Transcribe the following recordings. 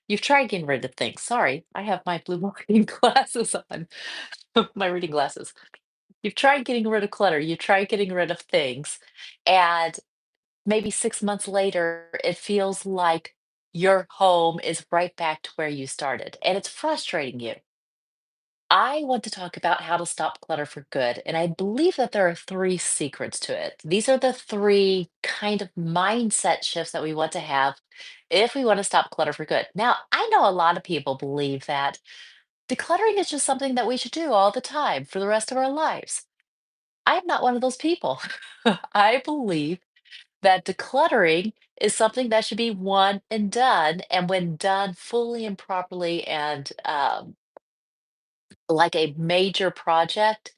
You've tried getting rid of things. Sorry, I have my blue reading glasses on, my reading glasses. You've tried getting rid of clutter, you've tried getting rid of things, and maybe 6 months later, it feels like your home is right back to where you started, and it's frustrating you. I want to talk about how to stop clutter for good, and I believe that there are 3 secrets to it. These are the 3 kind of mindset shifts that we want to have if we want to stop clutter for good. Now, I know a lot of people believe that decluttering is just something that we should do all the time for the rest of our lives. I'm not one of those people. I believe that decluttering is something that should be one and done, and when done fully and properly and like a major project,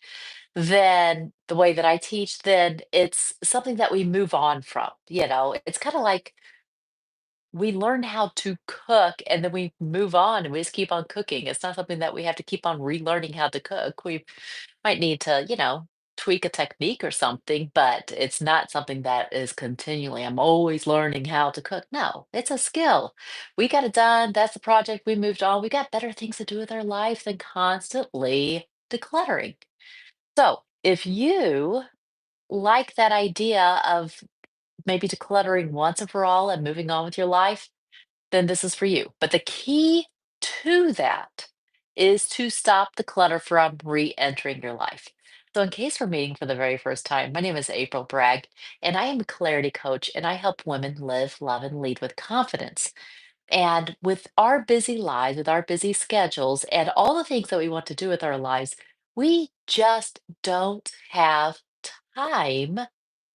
then the way that I teach, then it's something that we move on from. It's kind of like we learn how to cook and then we move on and we just keep on cooking. It's not something that we have to keep on relearning how to cook. We might need to, tweak a technique or something, but it's not something that is continually, I'm always learning how to cook. No, it's a skill. We got it done. That's the project. We moved on. We got better things to do with our life than constantly decluttering. So if you like that idea of maybe decluttering once and for all and moving on with your life, then this is for you. But the key to that is to stop the clutter from re entering your life. So, in case we're meeting for the very first time, my name is April Bragg, and I am a clarity coach, and I help women live, love, and lead with confidence. And with our busy lives, with our busy schedules, and all the things that we want to do with our lives, we just don't have time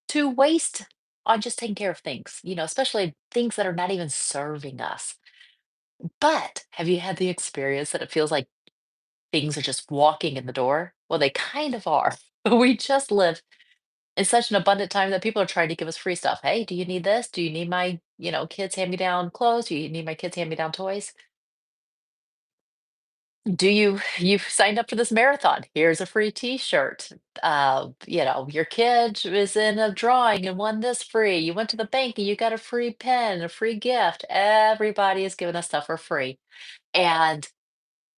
to waste on just taking care of things, especially things that are not even serving us. But have you had the experience that it feels like things are just walking in the door? Well, they kind of are. We just live in such an abundant time that people are trying to give us free stuff. Hey, do you need this? Do you need my, kids hand-me-down clothes? Do you need my kids hand-me-down toys? You've signed up for this marathon? Here's a free t-shirt. Your kid is in a drawing and won this free. You went to the bank and you got a free pen, a free gift. Everybody is giving us stuff for free. And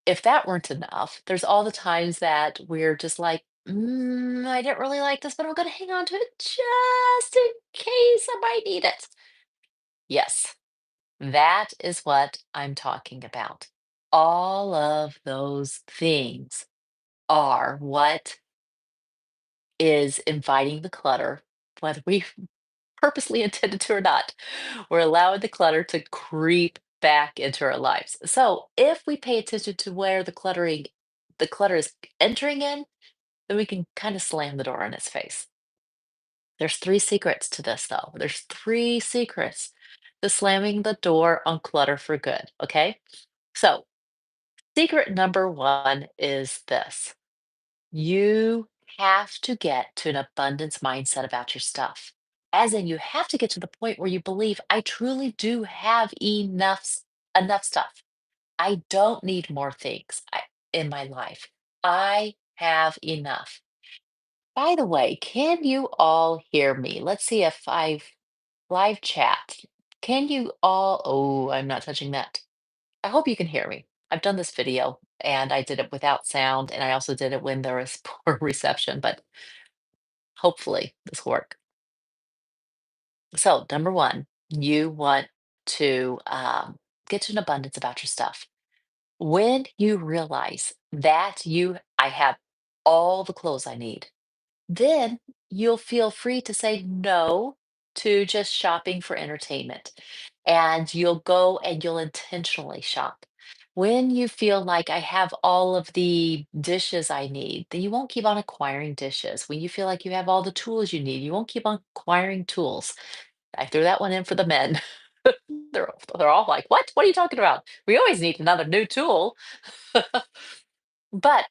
if that weren't enough, there's all the times that we're just like, I didn't really like this, but I'm going to hang on to it just in case I might need it. Yes, that is what I'm talking about. All of those things are what is inviting the clutter, whether we purposely intended to or not. We're allowing the clutter to creep back into our lives. So if we pay attention to where the clutter is entering in, then we can kind of slam the door on its face. There's 3 secrets to this, though. There's 3 secrets to slamming the door on clutter for good. Okay. So, secret number 1 is this: you have to get to an abundance mindset about your stuff. As in, you have to get to the point where you believe, I truly do have enough stuff. I don't need more things in my life. I have enough. By the way, can you all hear me? Let's see if I've live chat. Can you all? Oh, I'm not touching that. I hope you can hear me. I've done this video and I did it without sound, and I also did it when there was poor reception, but hopefully this will work. So, number 1, you want to get to an abundance about your stuff. When you realize that I have all the clothes I need, then you'll feel free to say no to just shopping for entertainment. And you'll go and you'll intentionally shop. When you feel like I have all of the dishes I need, then you won't keep on acquiring dishes. When you feel like you have all the tools you need, you won't keep on acquiring tools. I threw that one in for the men. They're all like, "What? What are you talking about? We always need another new tool." But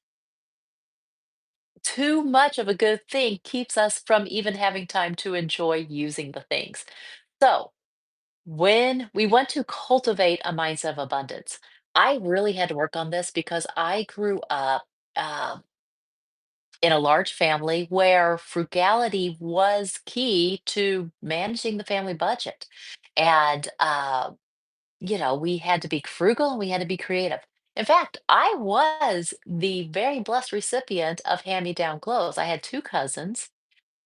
too much of a good thing keeps us from even having time to enjoy using the things. So, when we want to cultivate a mindset of abundance, I really had to work on this because I grew up in a large family where frugality was key to managing the family budget. And we had to be frugal and we had to be creative. In fact, I was the very blessed recipient of hand-me-down clothes. I had two cousins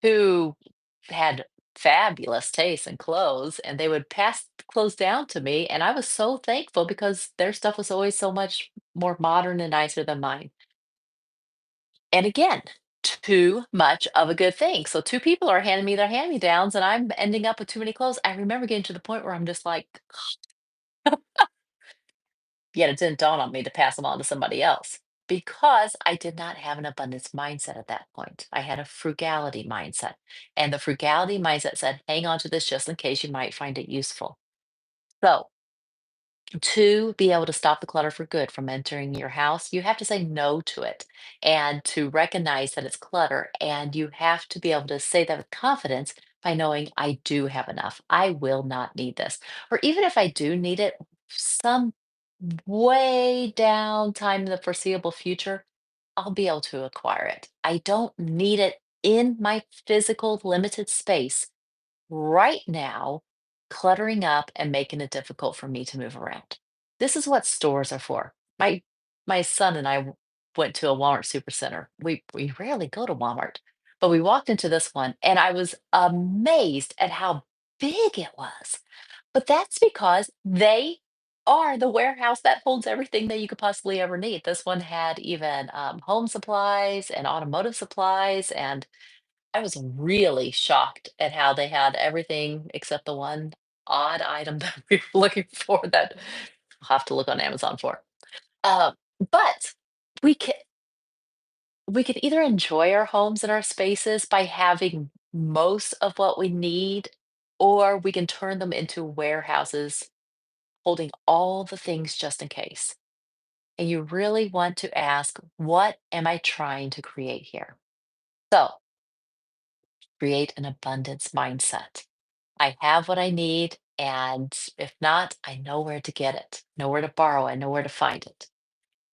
who had fabulous taste in clothes, and they would pass the clothes down to me, and I was so thankful because their stuff was always so much more modern and nicer than mine. And again, too much of a good thing. So two people are handing me their hand-me-downs, and I'm ending up with too many clothes. I remember getting to the point where I'm just like, yet it didn't dawn on me to pass them on to somebody else because I did not have an abundance mindset at that point. I had a frugality mindset. And the frugality mindset said, hang on to this just in case you might find it useful. So, to be able to stop the clutter for good from entering your house, you have to say no to it and to recognize that it's clutter. And you have to be able to say that with confidence by knowing I do have enough. I will not need this. Or even if I do need it, some way down time in the foreseeable future, I'll be able to acquire it. I don't need it in my physical limited space right now, cluttering up and making it difficult for me to move around. This is what stores are for. My son and I went to a Walmart supercenter. We rarely go to Walmart, but we walked into this one and I was amazed at how big it was. But that's because they are the warehouse that holds everything that you could possibly ever need. This one had even home supplies and automotive supplies, and I was really shocked at how they had everything except the one odd item that we were looking for that I'll have to look on Amazon for. Uh, but we could we could either enjoy our homes and our spaces by having most of what we need, or we can turn them into warehouses holding all the things just in case. And you really want to ask, what am I trying to create here? So create an abundance mindset. I have what I need, and if not, I know where to get it, know where to borrow, I know where to find it.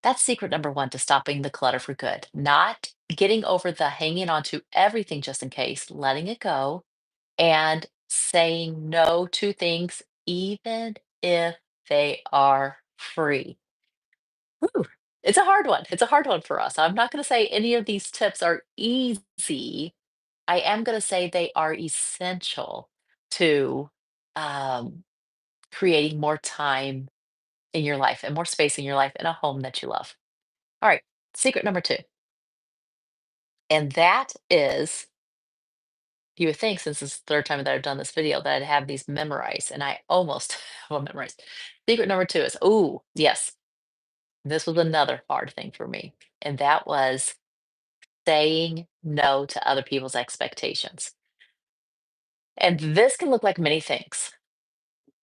That's secret number one to stopping the clutter for good. Not getting over the hanging on to everything just in case, letting it go, and saying no to things, even if they are free. Whew. It's a hard one. It's a hard one for us. I'm not going to say any of these tips are easy. I am going to say they are essential to um, creating more time in your life and more space in your life in a home that you love. All right, secret number two. And that is, you would think since this is the third time that I've done this video that I'd have these memorized, and I almost well memorized. Secret number two is, oh, yes, this was another hard thing for me. And that was saying no to other people's expectations. And this can look like many things.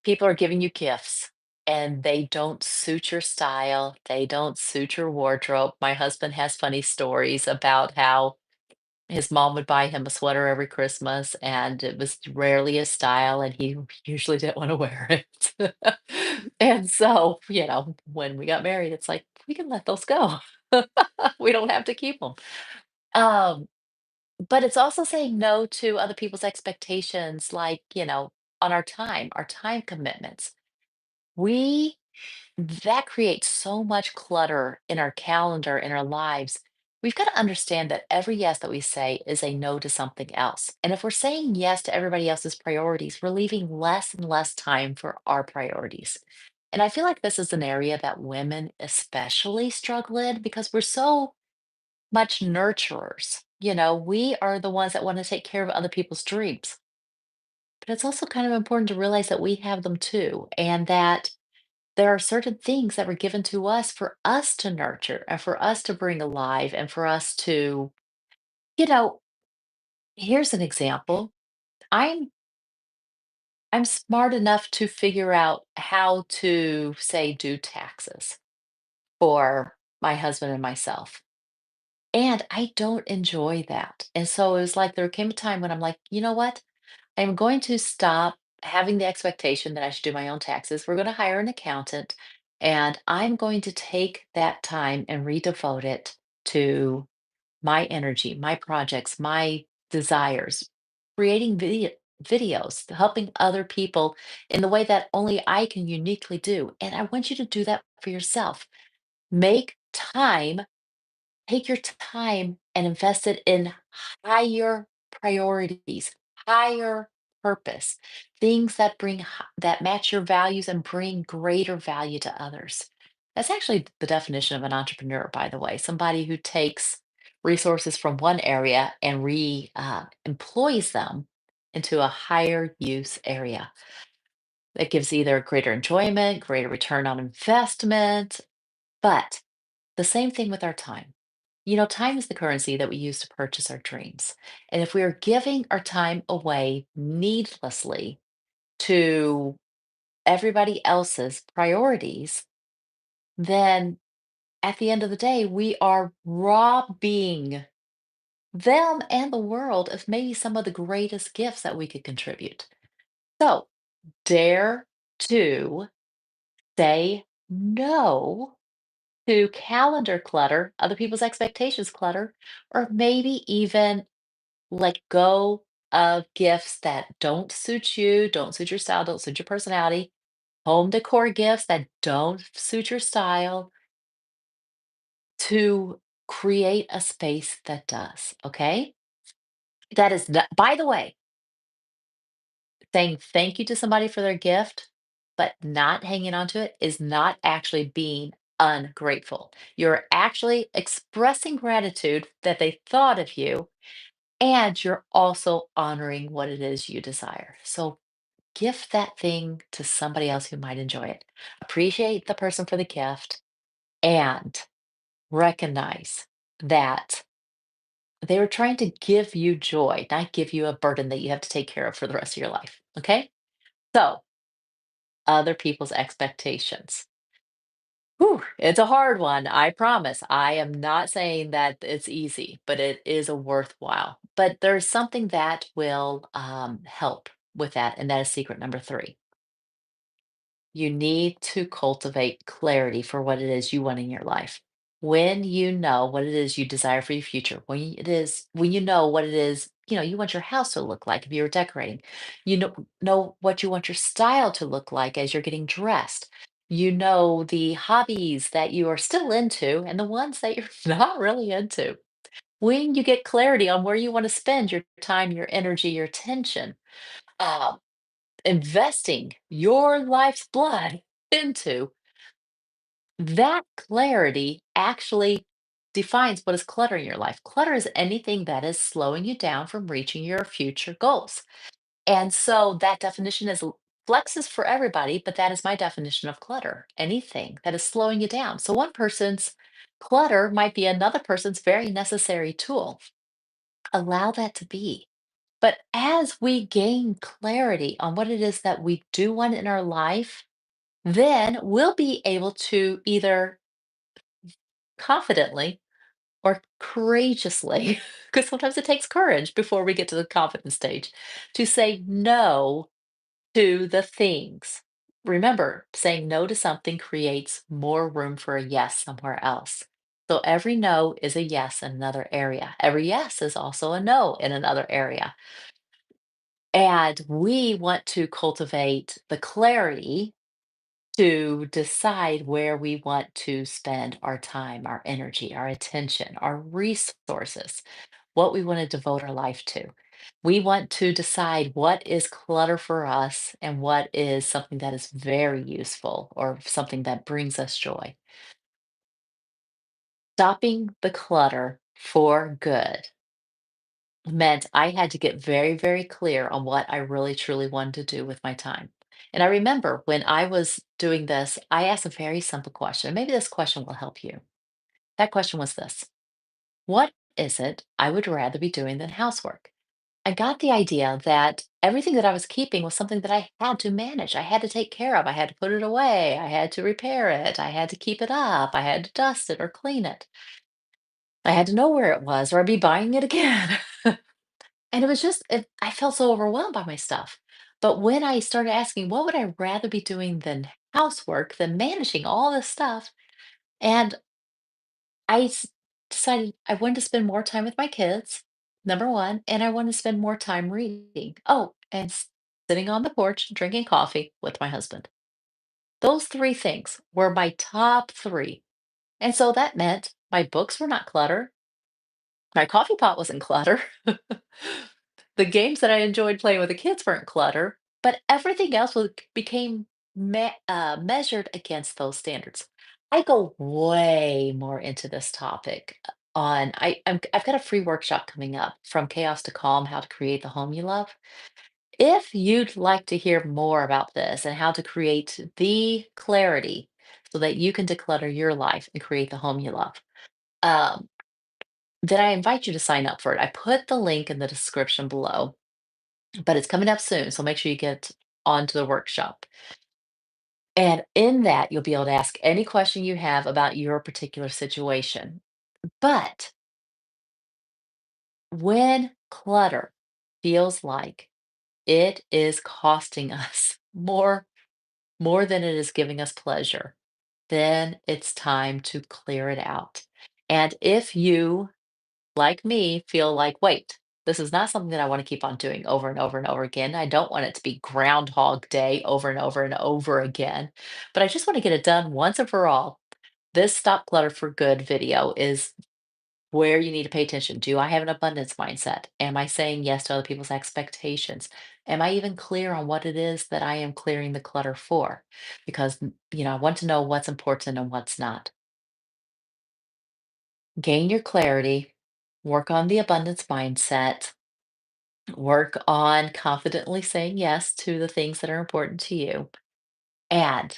People are giving you gifts and they don't suit your style, they don't suit your wardrobe. My husband has funny stories about how his mom would buy him a sweater every Christmas and it was rarely his style and he usually didn't want to wear it. And so, when we got married, it's like, we can let those go. We don't have to keep them. Um, but it's also saying no to other people's expectations, like, on our time commitments. We That creates so much clutter in our calendar, in our lives. We've got to understand that every yes that we say is a no to something else. And if we're saying yes to everybody else's priorities, we're leaving less and less time for our priorities. And I feel like this is an area that women especially struggle in because we're so much nurturers. We are the ones that want to take care of other people's dreams. But it's also kind of important to realize that we have them too, and that there are certain things that were given to us for us to nurture and for us to bring alive and for us to, you know, here's an example. I'm I'm smart enough to figure out how to say do taxes for my husband and myself. And I don't enjoy that. And so it was like there came a time when I'm like, you know what? I'm going to stop having the expectation that I should do my own taxes. We're going to hire an accountant, and I'm going to take that time and redevote it to my energy, my projects, my desires, creating videos, helping other people in the way that only I can uniquely do. And I want you to do that for yourself. Make time, take your time and invest it in higher priorities, higher purpose, things that that match your values and bring greater value to others. That's actually the definition of an entrepreneur, by the way, somebody who takes resources from one area and employs them into a higher use area that gives either greater enjoyment, greater return on investment, but the same thing with our time. Time is the currency that we use to purchase our dreams. And if we are giving our time away needlessly to everybody else's priorities, then at the end of the day, we are robbing them and the world of maybe some of the greatest gifts that we could contribute. So dare to say no to calendar clutter, other people's expectations clutter, or maybe even let go of gifts that don't suit you, don't suit your style, don't suit your personality, home decor gifts that don't suit your style to create a space that does. Okay. That is, not, by the way, saying thank you to somebody for their gift, but not hanging on to it is not actually being ungrateful. You're actually expressing gratitude that they thought of you, and you're also honoring what it is you desire. So gift that thing to somebody else who might enjoy it. Appreciate the person for the gift and recognize that they were trying to give you joy, not give you a burden that you have to take care of for the rest of your life. Okay. So, other people's expectations. Whew, it's a hard one. I promise. I am not saying that it's easy, but it is a worthwhile. But there's something that will help with that, and that is secret number three. You need to cultivate clarity for what it is you want in your life. When you know what it is you desire for your future, when you know what it is, you want your house to look like if you were decorating, know what you want your style to look like as you're getting dressed. You know the hobbies that you are still into and the ones that you're not really into. When you get clarity on where you want to spend your time, your energy, your attention, um, investing your life's blood into, that clarity actually defines what is clutter in your life. Clutter is anything that is slowing you down from reaching your future goals. And so that definition is flexes for everybody, but that is my definition of clutter. Anything that is slowing you down. So one person's clutter might be another person's very necessary tool. Allow that to be. But as we gain clarity on what it is that we do want in our life, then we'll be able to either confidently or courageously, because sometimes it takes courage before we get to the confident stage, to say no to the things. Remember, saying no to something creates more room for a yes somewhere else. So every no is a yes in another area. Every yes is also a no in another area. And we want to cultivate the clarity to decide where we want to spend our time, our energy, our attention, our resources, what we want to devote our life to. We want to decide what is clutter for us and what is something that is very useful or something that brings us joy. Stopping the clutter for good meant I had to get very, very clear on what I really truly wanted to do with my time. And I remember when I was doing this, I asked a very simple question. Maybe this question will help you. That question was this: what is it I would rather be doing than housework? I got the idea that everything that I was keeping was something that I had to manage. I had to take care of. I had to put it away. I had to repair it. I had to keep it up. I had to dust it or clean it. I had to know where it was or I'd be buying it again. And it was just, I felt so overwhelmed by my stuff. But when I started asking, what would I rather be doing than housework, than managing all this stuff? And I decided I wanted to spend more time with my kids. Number one, and I want to spend more time reading. Oh, and sitting on the porch drinking coffee with my husband. Those three things were my top three. And so that meant my books were not clutter. My coffee pot wasn't clutter. The games that I enjoyed playing with the kids weren't clutter, but everything else became measured against those standards. I go way more into this topic I've got a free workshop coming up from chaos to calm, how to create the home you love. If you'd like to hear more about this and how to create the clarity so that you can declutter your life and create the home you love, um, then I invite you to sign up for it. I put the link in the description below, but it's coming up soon. So make sure you get onto the workshop. And in that, you'll be able to ask any question you have about your particular situation. But when clutter feels like it is costing us more than it is giving us pleasure, then it's time to clear it out. And if you, like me, feel like, wait, this is not something that I want to keep on doing over and over and over again. I don't want it to be Groundhog Day over and over and over again, but I just want to get it done once and for all. This Stop Clutter for Good video is where you need to pay attention. Do I have an abundance mindset? Am I saying yes to other people's expectations? Am I even clear on what it is that I am clearing the clutter for? Because, I want to know what's important and what's not. Gain your clarity, work on the abundance mindset, work on confidently saying yes to the things that are important to you, and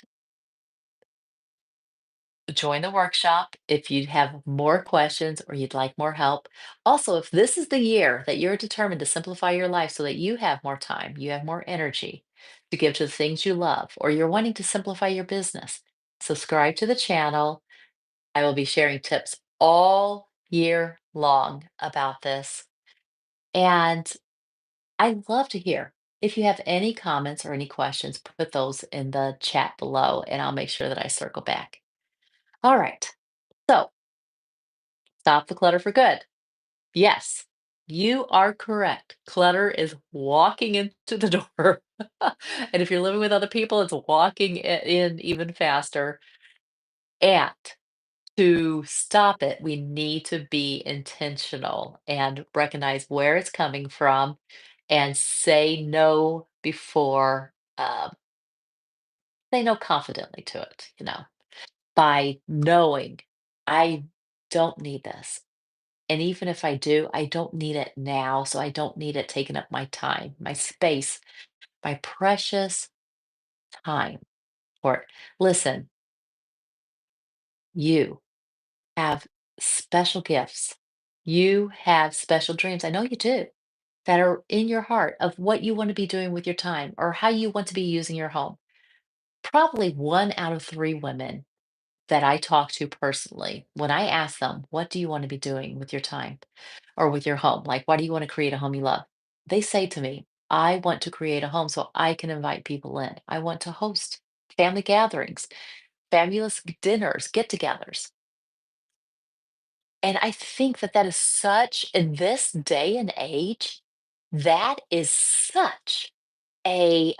join the workshop if you have more questions or you'd like more help. Also, if this is the year that you're determined to simplify your life so that you have more time, you have more energy to give to the things you love, or you're wanting to simplify your business, subscribe to the channel. I will be sharing tips all year long about this. And I'd love to hear if you have any comments or any questions, put those in the chat below, and I'll make sure that I circle back. All right. So, stop the clutter for good. Yes, you are correct. Clutter is walking into the door. And if you're living with other people, it's walking in even faster. And to stop it, we need to be intentional and recognize where it's coming from and say no before, say no confidently to it, by knowing I don't need this. And even if I do, I don't need it now. So I don't need it taking up my time, my space, my precious time for it. Listen, you have special gifts. You have special dreams. I know you do that are in your heart of what you want to be doing with your time or how you want to be using your home. Probably one out of three women that I talk to personally, when I ask them, what do you want to be doing with your time or with your home? Like, why do you want to create a home you love? They say to me, I want to create a home so I can invite people in. I want to host family gatherings, fabulous dinners, get togethers. And I think that that is such, in this day and age, that is such a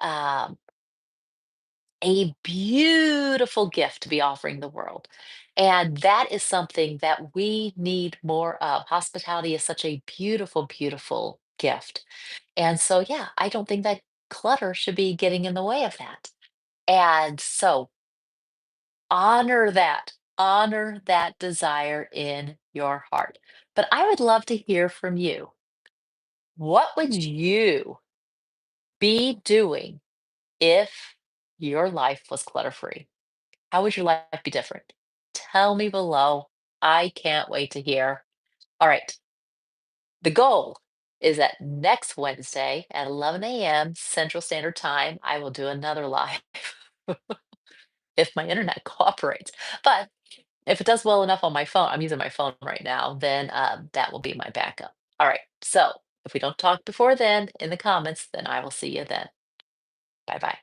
a beautiful gift to be offering the world. And that is something that we need more of. Hospitality is such a beautiful, beautiful gift. And so, yeah, I don't think that clutter should be getting in the way of that. And so, honor that desire in your heart. But I would love to hear from you. What would you be doing if your life was clutter free? How would your life be different? Tell me below. I can't wait to hear. All right. The goal is that next Wednesday at 11 a.m. Central Standard Time, I will do another live if my internet cooperates. But if it does well enough on my phone, I'm using my phone right now, then that will be my backup. All right. So if we don't talk before then in the comments, then I will see you then. Bye bye.